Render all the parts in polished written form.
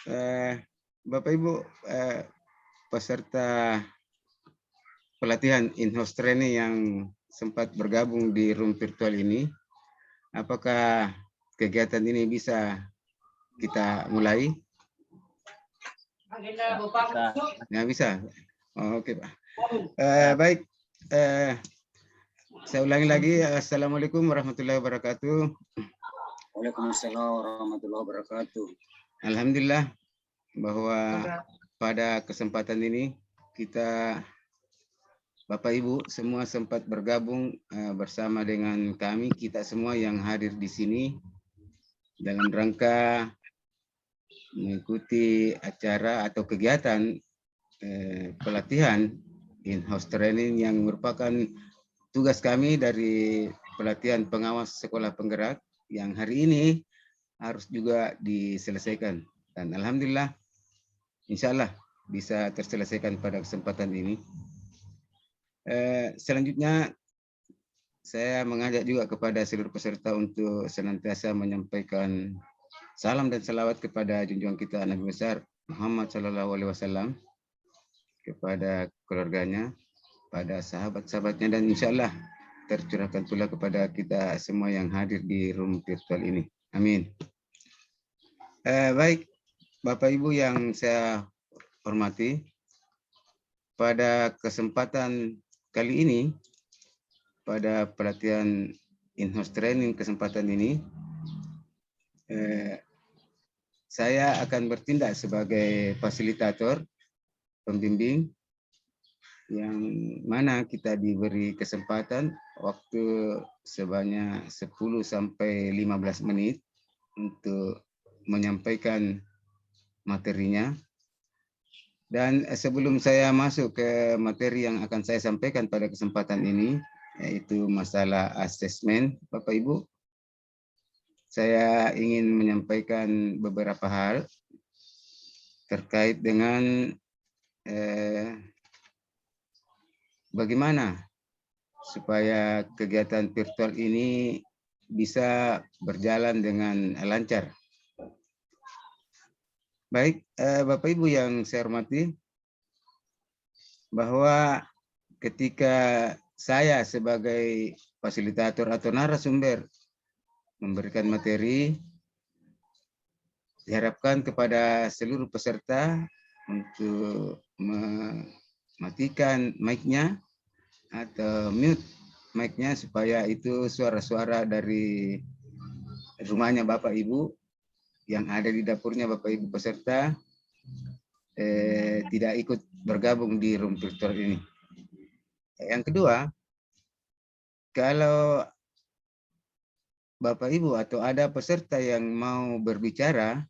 Eh, Bapak Ibu peserta pelatihan in-house training yang sempat bergabung di room virtual ini, apakah kegiatan ini bisa kita mulai? Bisa. Ya, bisa. Oh, oke, Pak. Baik, saya ulangi lagi. Assalamualaikum warahmatullahi wabarakatuh. Waalaikumsalam warahmatullahi wabarakatuh. Alhamdulillah bahwa pada kesempatan ini kita Bapak Ibu semua sempat bergabung bersama dengan kami, kita semua yang hadir di sini dalam rangka mengikuti acara atau kegiatan pelatihan in-house training yang merupakan tugas kami dari pelatihan pengawas sekolah penggerak yang hari ini harus juga diselesaikan. Dan alhamdulillah, insya Allah bisa terselesaikan pada kesempatan ini. Selanjutnya, saya mengajak juga kepada seluruh peserta untuk senantiasa menyampaikan salam dan salawat kepada junjungan kita Nabi besar Muhammad SAW, kepada keluarganya, pada sahabat-sahabatnya, dan insya Allah tercurahkan pula kepada kita semua yang hadir di room virtual ini. Amin. Baik, Bapak Ibu yang saya hormati, pada kesempatan kali ini, pada pelatihan in-house training kesempatan ini, saya akan bertindak sebagai fasilitator, pembimbing, yang mana kita diberi kesempatan waktu sebanyak 10 sampai 15 menit untuk menyampaikan materinya. Dan sebelum saya masuk ke materi yang akan saya sampaikan pada kesempatan ini, yaitu masalah asesmen, Bapak Ibu, saya ingin menyampaikan beberapa hal terkait dengan bagaimana supaya kegiatan virtual ini bisa berjalan dengan lancar. Baik, Bapak Ibu yang saya hormati, bahwa ketika saya sebagai fasilitator atau narasumber memberikan materi, diharapkan kepada seluruh peserta untuk mematikan mic-nya atau mute mic-nya supaya itu suara-suara dari rumahnya Bapak Ibu yang ada di dapurnya Bapak Ibu peserta tidak ikut bergabung di room virtual ini. Yang kedua, kalau Bapak Ibu atau ada peserta yang mau berbicara,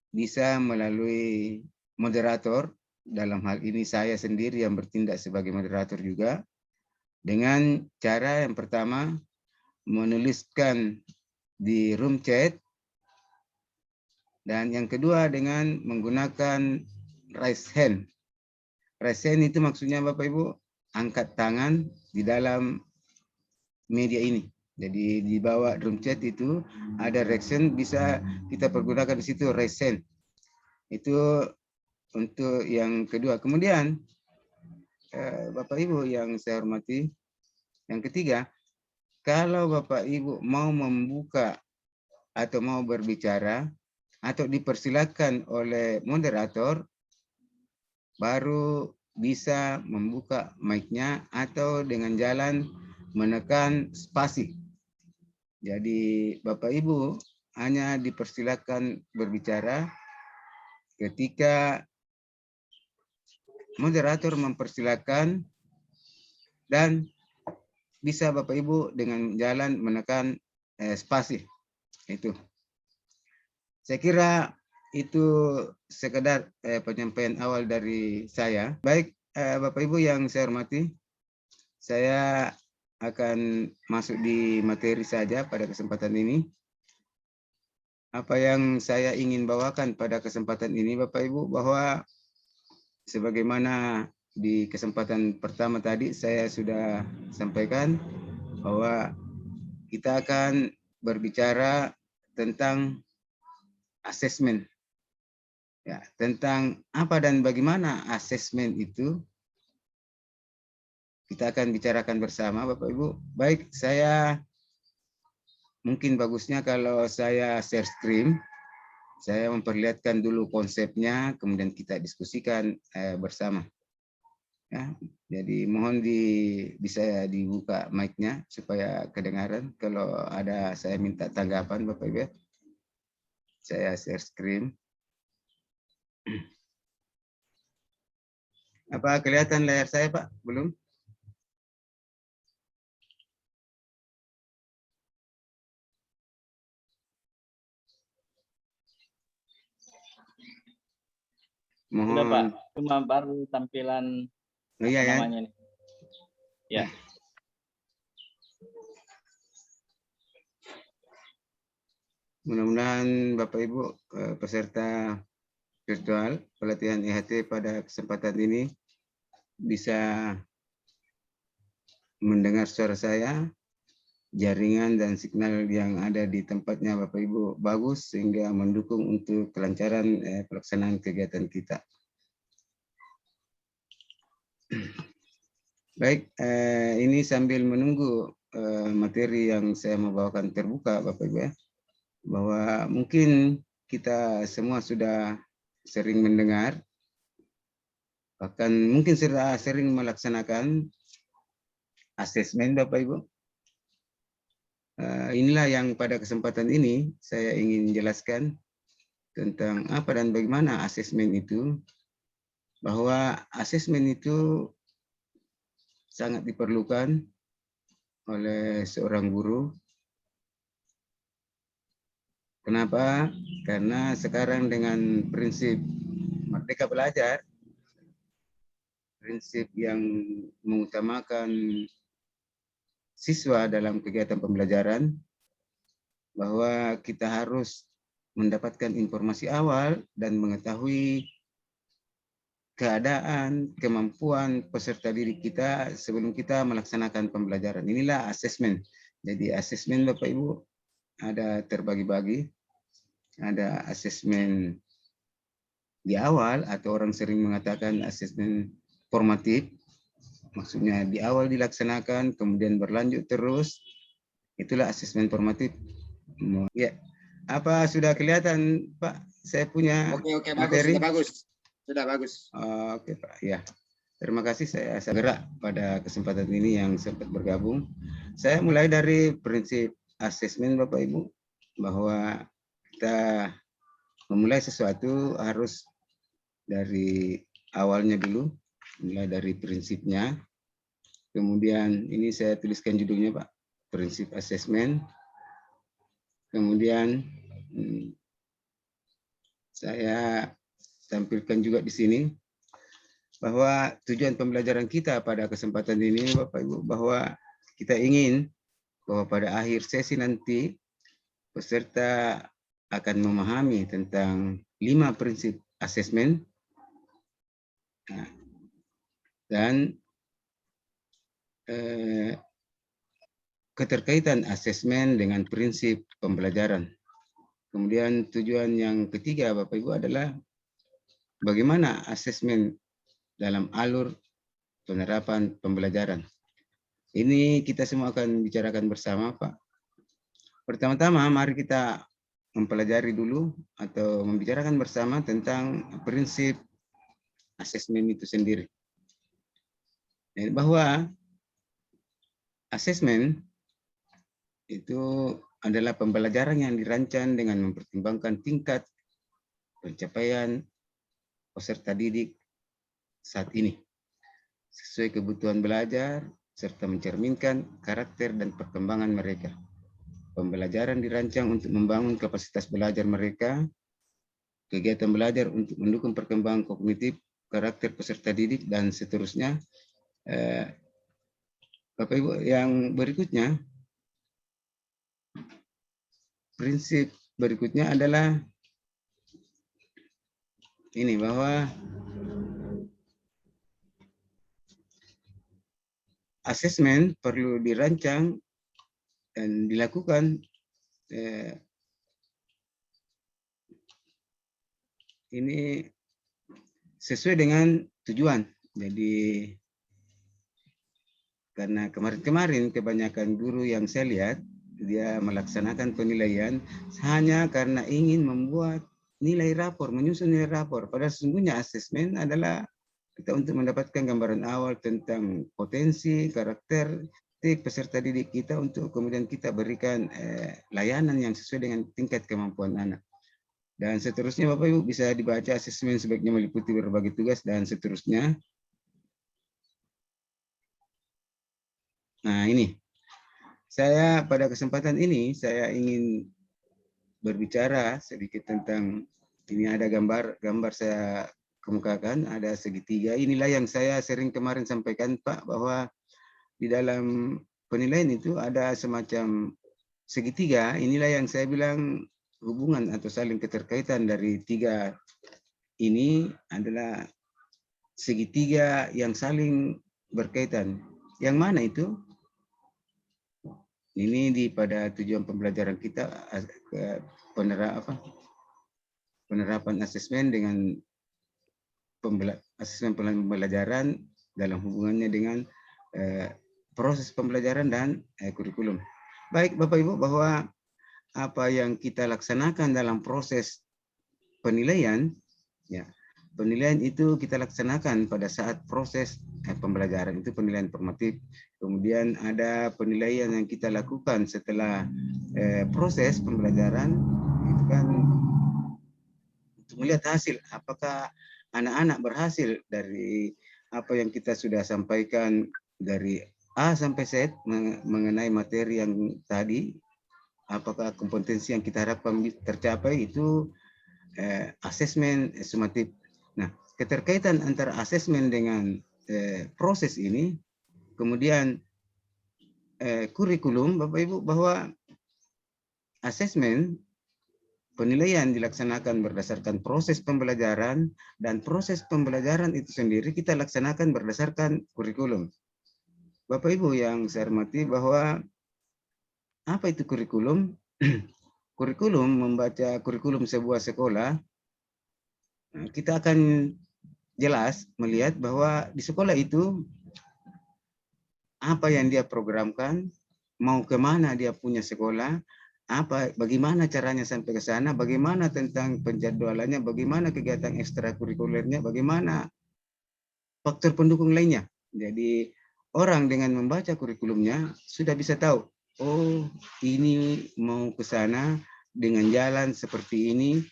bisa melalui moderator, dalam hal ini saya sendiri yang bertindak sebagai moderator juga, dengan cara yang pertama, menuliskan di room chat, dan yang kedua dengan menggunakan raise hand. Raise hand itu maksudnya Bapak Ibu, angkat tangan di dalam media ini. Jadi di bawah room chat itu ada reaction, bisa kita pergunakan di situ raise hand. Itu untuk yang kedua. Kemudian Bapak Ibu yang saya hormati, yang ketiga, kalau Bapak Ibu mau membuka atau mau berbicara atau dipersilakan oleh moderator, baru bisa membuka mic-nya atau dengan jalan menekan spasi. Jadi Bapak Ibu hanya dipersilakan berbicara ketika moderator mempersilakan, dan bisa Bapak Ibu dengan jalan menekan spasi. Itu. Saya kira itu sekedar penyampaian awal dari saya. Baik, Bapak Ibu yang saya hormati, saya akan masuk di materi saja pada kesempatan ini. Apa yang saya ingin bawakan pada kesempatan ini, Bapak Ibu, bahwa sebagaimana di kesempatan pertama tadi saya sudah sampaikan bahwa kita akan berbicara tentang asesmen Ya, tentang apa dan bagaimana asesmen itu kita akan bicarakan bersama Bapak Ibu. Baik, saya mungkin bagusnya kalau saya share screen, saya memperlihatkan dulu konsepnya, kemudian kita diskusikan bersama. Ya, jadi mohon bisa dibuka mic-nya supaya kedengaran. Kalau ada saya minta tanggapan Bapak Ibu. Saya share screen. Apa kelihatan layar saya Pak? Belum? Sudah Pak, Mohon. cuma baru tampilan Oh iya apa ya. namanya nih. Ya. Mudah-mudahan Bapak Ibu peserta virtual pelatihan IHT pada kesempatan ini bisa mendengar suara saya, jaringan dan signal yang ada di tempatnya Bapak Ibu bagus sehingga mendukung untuk kelancaran pelaksanaan kegiatan kita. Baik, ini sambil menunggu materi yang saya mau bawakan terbuka Bapak Ibu ya, bahwa mungkin kita semua sudah sering mendengar, bahkan mungkin sudah sering melaksanakan asesmen Bapak Ibu. Inilah yang pada kesempatan ini saya ingin jelaskan tentang apa dan bagaimana asesmen itu, bahwa asesmen itu sangat diperlukan oleh seorang guru. Kenapa? Karena sekarang dengan prinsip merdeka belajar, prinsip yang mengutamakan siswa dalam kegiatan pembelajaran, bahwa kita harus mendapatkan informasi awal dan mengetahui keadaan, kemampuan peserta didik kita sebelum kita melaksanakan pembelajaran. Inilah asesmen. Jadi asesmen Bapak Ibu ada terbagi-bagi. Ada asesmen di awal atau orang sering mengatakan asesmen formatif. Maksudnya di awal dilaksanakan, kemudian berlanjut terus. Itulah asesmen formatif. Ya, apa sudah kelihatan Pak? Saya punya Oke, materi. bagus. Sudah bagus. Oke Pak, ya. Terima kasih, saya segera pada kesempatan ini yang sempat bergabung. Saya mulai dari prinsip asesmen Bapak Ibu, bahwa kita memulai sesuatu harus dari awalnya dulu, mulai dari prinsipnya. Kemudian ini saya tuliskan judulnya Pak, prinsip asesmen. Kemudian saya tampilkan juga di sini bahwa tujuan pembelajaran kita pada kesempatan ini Bapak Ibu, bahwa kita ingin bahwa pada akhir sesi nanti peserta akan memahami tentang 5 prinsip asesmen dan keterkaitan asesmen dengan prinsip pembelajaran. Kemudian tujuan yang ketiga Bapak Ibu adalah bagaimana asesmen dalam alur penerapan pembelajaran. Ini kita semua akan bicarakan bersama Pak. Pertama-tama mari kita mempelajari dulu atau membicarakan bersama tentang prinsip asesmen itu sendiri. Bahwa asesmen itu adalah pembelajaran yang dirancang dengan mempertimbangkan tingkat pencapaian peserta didik saat ini sesuai kebutuhan belajar serta mencerminkan karakter dan perkembangan mereka. Pembelajaran dirancang untuk membangun kapasitas belajar mereka, kegiatan belajar untuk mendukung perkembangan kognitif, karakter peserta didik, dan seterusnya. Bapak Ibu, yang berikutnya, prinsip berikutnya adalah ini, bahwa asesmen perlu dirancang dan dilakukan ini sesuai dengan tujuan. Jadi karena kemarin-kemarin kebanyakan guru yang saya lihat dia melaksanakan penilaian hanya karena ingin membuat nilai rapor, menyusun nilai rapor. Padahal sesungguhnya asesmen adalah kita untuk mendapatkan gambaran awal tentang potensi, karakteristik peserta didik kita untuk kemudian kita berikan layanan yang sesuai dengan tingkat kemampuan anak. Dan seterusnya Bapak Ibu bisa dibaca asesmen sebaiknya meliputi berbagai tugas dan seterusnya. Nah ini, saya pada kesempatan ini saya ingin berbicara sedikit tentang, ini ada gambar saya kemukakan, ada segitiga. Inilah yang saya sering kemarin sampaikan Pak, bahwa di dalam penilaian itu ada semacam segitiga. Inilah yang saya bilang hubungan atau saling keterkaitan dari tiga ini adalah segitiga yang saling berkaitan. Yang mana itu? Ini pada tujuan pembelajaran kita, penerapan asesmen dengan asesmen pembelajaran dalam hubungannya dengan proses pembelajaran dan kurikulum. Baik Bapak Ibu, bahwa apa yang kita laksanakan dalam proses penilaian, ya, penilaian itu kita laksanakan pada saat proses pembelajaran, itu penilaian formatif. Kemudian ada penilaian yang kita lakukan setelah proses pembelajaran, itu kan untuk melihat hasil, apakah anak-anak berhasil dari apa yang kita sudah sampaikan dari A sampai Z mengenai materi yang tadi, apakah kompetensi yang kita harapkan tercapai, itu asesmen sumatif. Nah, keterkaitan antara asesmen dengan proses ini, kemudian kurikulum, Bapak Ibu, bahwa asesmen penilaian dilaksanakan berdasarkan proses pembelajaran, dan proses pembelajaran itu sendiri kita laksanakan berdasarkan kurikulum. Bapak Ibu yang saya hormati, bahwa apa itu kurikulum? Kurikulum, membaca kurikulum sebuah sekolah, kita akan jelas melihat bahwa di sekolah itu apa yang dia programkan, mau kemana dia punya sekolah, bagaimana caranya sampai ke sana, bagaimana tentang penjadwalannya, bagaimana kegiatan ekstrakurikulernya, bagaimana faktor pendukung lainnya. Jadi orang dengan membaca kurikulumnya sudah bisa tahu, oh ini mau ke sana dengan jalan seperti ini,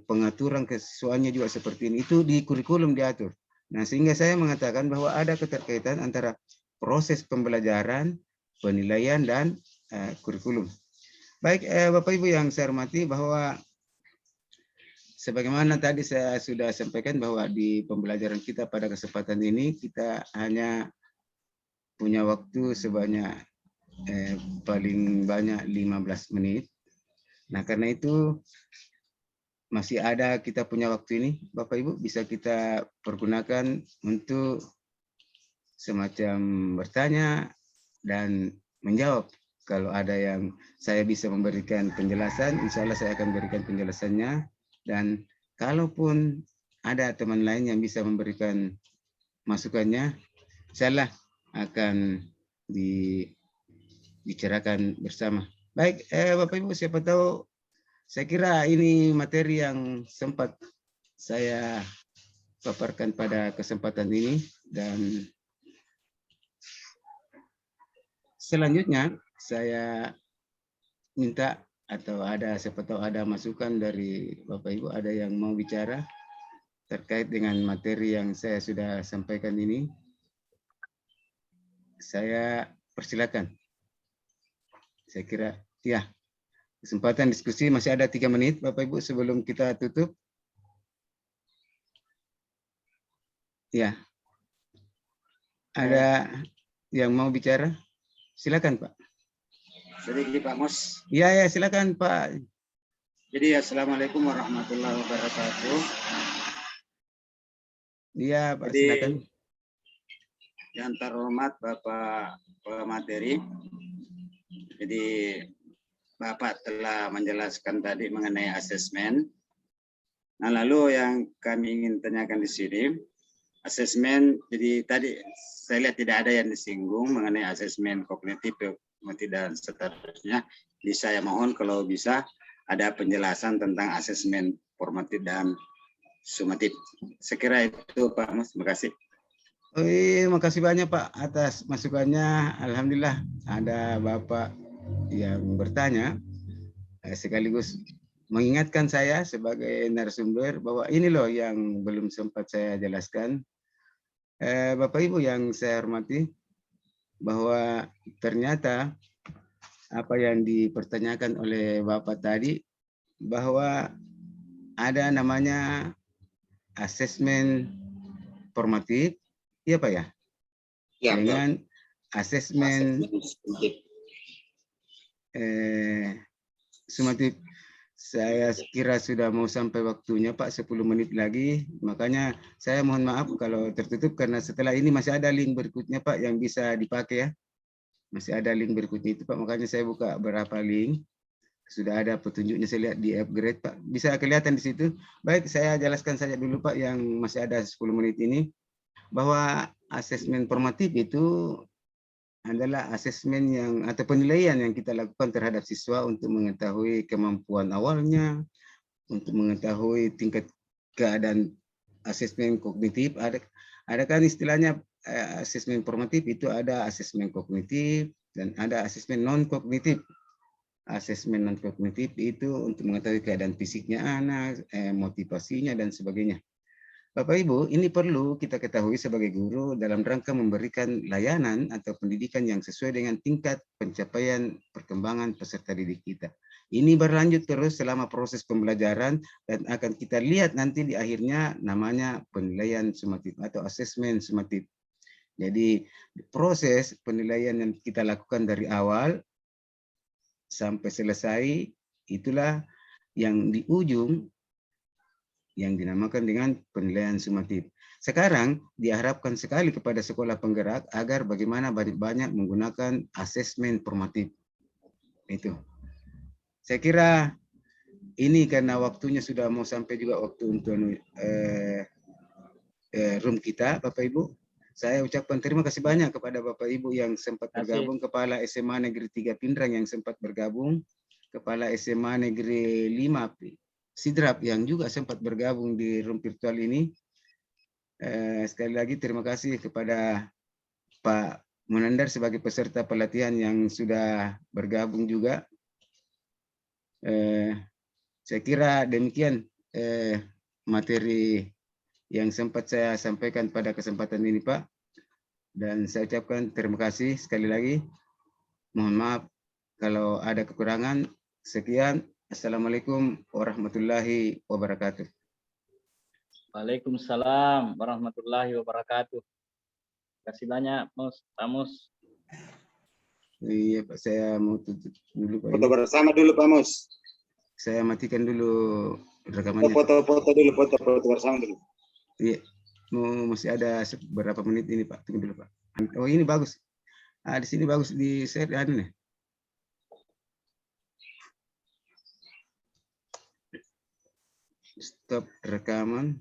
pengaturan kesesuaiannya juga seperti ini, itu di kurikulum diatur. Nah, sehingga saya mengatakan bahwa ada keterkaitan antara proses pembelajaran, penilaian, dan kurikulum. Baik, Bapak Ibu yang saya hormati, bahwa sebagaimana tadi saya sudah sampaikan bahwa di pembelajaran kita pada kesempatan ini kita hanya punya waktu sebanyak paling banyak 15 menit. Nah, karena itu masih ada kita punya waktu ini, Bapak Ibu bisa kita pergunakan untuk semacam bertanya dan menjawab. Kalau ada yang saya bisa memberikan penjelasan, insya Allah saya akan berikan penjelasannya. Dan kalaupun ada teman lain yang bisa memberikan masukannya, insya Allah akan dibicarakan bersama. Baik, Bapak Ibu, siapa tahu, saya kira ini materi yang sempat saya paparkan pada kesempatan ini, dan selanjutnya saya minta, atau ada siapa tahu ada masukan dari Bapak Ibu, ada yang mau bicara terkait dengan materi yang saya sudah sampaikan ini, saya persilakan. Saya kira ya, kesempatan diskusi masih ada 3 menit Bapak Ibu sebelum kita tutup. Ya, ada yang mau bicara? Silakan Pak. Jadi Pak Mus. Iya, silakan Pak. Jadi assalamualaikum warahmatullahi wabarakatuh. Iya Pak, jadi, silakan. Yang terhormat Bapak pemateri. Jadi Bapak telah menjelaskan tadi mengenai asesmen. Nah, lalu yang kami ingin tanyakan di sini, asesmen, jadi tadi saya lihat tidak ada yang disinggung mengenai asesmen kognitif dan seterusnya. Jadi saya mohon kalau bisa ada penjelasan tentang asesmen formatif dan sumatif. Saya kira itu Pak Mas, terima kasih. Oh iya, makasih banyak Pak atas masukannya. Alhamdulillah ada Bapak yang bertanya sekaligus mengingatkan saya sebagai narasumber bahwa ini loh yang belum sempat saya jelaskan. Bapak Ibu yang saya hormati, bahwa ternyata apa yang dipertanyakan oleh Bapak tadi, bahwa ada namanya asesmen formatif, iya Pak ya? Ya, dengan asesmen sumatif. Saya kira sudah mau sampai waktunya Pak, 10 menit lagi. Makanya saya mohon maaf kalau tertutup karena setelah ini masih ada link berikutnya Pak yang bisa dipakai ya. Masih ada link berikutnya itu Pak, makanya saya buka beberapa link. Sudah ada petunjuknya, saya lihat di upgrade Pak. Bisa kelihatan di situ. Baik, saya jelaskan saja dulu Pak yang masih ada 10 menit ini. Bahwa asesmen formatif itu adalah asesmen yang atau penilaian yang kita lakukan terhadap siswa untuk mengetahui kemampuan awalnya, untuk mengetahui tingkat keadaan asesmen kognitif. Ada kan istilahnya asesmen formatif itu ada asesmen kognitif dan ada asesmen non kognitif. Asesmen non kognitif itu untuk mengetahui keadaan fisiknya anak, motivasinya dan sebagainya. Bapak Ibu, ini perlu kita ketahui sebagai guru dalam rangka memberikan layanan atau pendidikan yang sesuai dengan tingkat pencapaian perkembangan peserta didik kita. Ini berlanjut terus selama proses pembelajaran dan akan kita lihat nanti di akhirnya namanya penilaian sumatif atau asesmen sumatif. Jadi proses penilaian yang kita lakukan dari awal sampai selesai itulah yang di ujung yang dinamakan dengan penilaian sumatif. Sekarang diharapkan sekali kepada sekolah penggerak agar bagaimana banyak menggunakan asesmen formatif. Itu. Saya kira ini karena waktunya sudah mau sampai juga waktu untuk room kita, Bapak Ibu. Saya ucapkan terima kasih banyak kepada Bapak Ibu yang sempat bergabung, Kepala SMA Negeri 3 Pindrang yang sempat bergabung, Kepala SMA Negeri 5 Sidrap yang juga sempat bergabung di room virtual ini. Sekali lagi terima kasih kepada Pak Munandar sebagai peserta pelatihan yang sudah bergabung juga. Saya kira demikian materi yang sempat saya sampaikan pada kesempatan ini Pak. Dan saya ucapkan terima kasih sekali lagi. Mohon maaf kalau ada kekurangan. Sekian. Assalamualaikum warahmatullahi wabarakatuh. Waalaikumsalam warahmatullahi wabarakatuh. Terima kasih banyak, Pak Mus. Iya Pak, saya mau tutup dulu Pak. Foto bersama dulu Pak Mus. Saya matikan dulu rekamannya. Foto-foto dulu, foto bersama dulu. Iya, masih ada beberapa menit ini Pak, tunggu dulu Pak. Oh ini bagus. Di sini bagus di share nih. Stop rekaman.